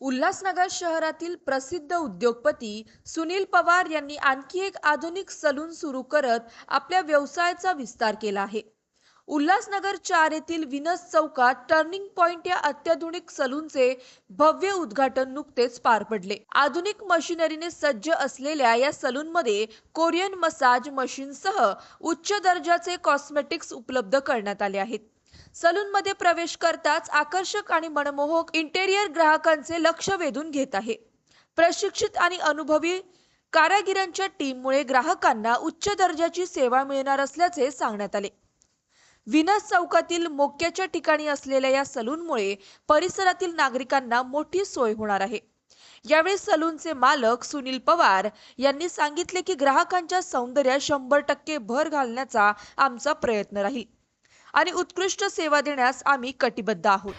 उल्हासनगर शहरातील प्रसिद्ध उद्योगपती सुनील पवार यांनी आणखी एक आधुनिक सलून सुरू करत आपल्या व्यवसायाचा विस्तार केला आहे. उल्हासनगर 4 येथील विनस चौकात टर्निंग पॉइंट या अत्याधुनिक सलूनचे भव्य उद्घाटन नुकतेच पार पडले. आधुनिक मशिनरीने सज्ज असलेल्या या सलूनमध्ये कोरियन मसाज मशीनसह उच्च दर्जाचे कॉस्मेटिक्स उपलब्ध करण्यात आले आहेत. सलूनमध्ये प्रवेश करताच आकर्षक आणि मनमोहक इंटेरियर ग्राहकांचे लक्ष वेधून घेत आहे. प्रशिक्षित आणि अनुभवी कारागिरांच्या टीममुळे ग्राहकांना उच्च दर्जाची सेवा मिळणार असल्याचे सांगण्यात आले. विनस चौकातील मोक्याच्या ठिकाणी असलेल्या या सलूनमुळे परिसरातील नागरिकांना मोठी सोय होणार आहे. यावेळी सलूनचे मालक सुनील पवार यांनी सांगितले की ग्राहकांच्या सौंदर्यात 100% भर घालण्याचा आमचा प्रयत्न राहील आणि उत्कृष्ट सेवा देण्यास आम्ही कटिबद्ध आहोत.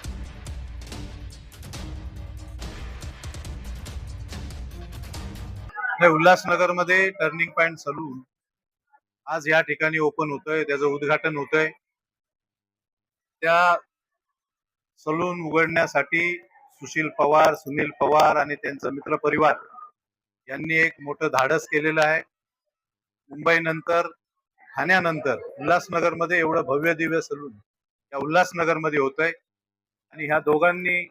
उल्हासनगर मध्ये टर्निंग पॉइंट सलून आज या ठिकाणी ओपन होतोय, त्याचं उद्घाटन होतंय. त्या सलून उघडण्यासाठी सुनील पवार आणि त्यांचा मित्र परिवार यांनी एक मोठं धाडस केलेलं आहे. मुंबईनंतर ठाण्यानंतर उल्हासनगर मध्ये एवढं भव्य दिव्य सलून या उल्हासनगर मध्ये होतंय आणि ह्या दोघांनी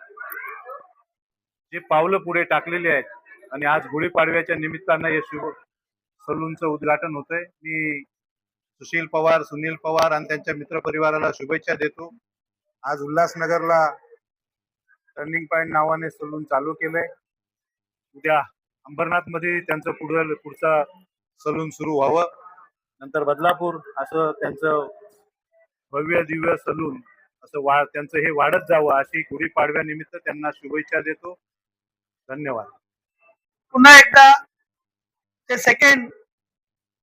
जे पावलं पुढे टाकलेली आहेत आणि आज गुढीपाडव्याच्या निमित्तानं हे सलूनचं उद्घाटन होतंय. मी सुनील पवार आणि त्यांच्या मित्र परिवाराला शुभेच्छा देतो. आज उल्हासनगरला टर्निंग पॉइंट नावाने सलून चालू केलंय. उद्या अंबरनाथ मध्ये त्यांचं पुढचा सलून सुरू व्हावं, नंतर बदलापूर असं त्यांचं भव्य दिव्य सलून असं त्यांचं हे वाढत जावं अशी गुढीपाडव्यानिमित्त त्यांना शुभेच्छा देतो. धन्यवाद. पुन्हा एकदा ते सेकंड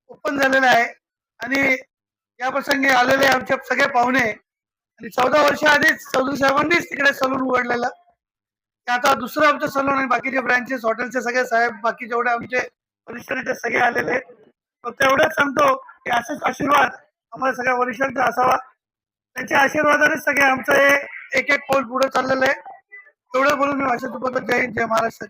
ओपन झालेलं आहे आणि या प्रसंगी आलेले आमचे सगळे पाहुणे आणि 14 वर्ष आधीच चौधरी साहेबांनीच तिकडे सलून उघडलेलं. आता दुसरं आमचं सलून आणि बाकीचे ब्रँचेस हॉटेलचे सगळे साहेब बाकी जेवढे आमचे वरिष्ठांचे सगळे आलेले आहेत. फक्त एवढंच सांगतो की असाच आशीर्वाद आम्हाला सगळ्या वरिष्ठांचा असावा. त्यांच्या आशीर्वादानेच सगळे आमचं हे एक एक पाऊल पुढे चाललेलं आहे. एवढं बोलून मी भाषण तुपवतो. जय हिंद, जय महाराष्ट्र.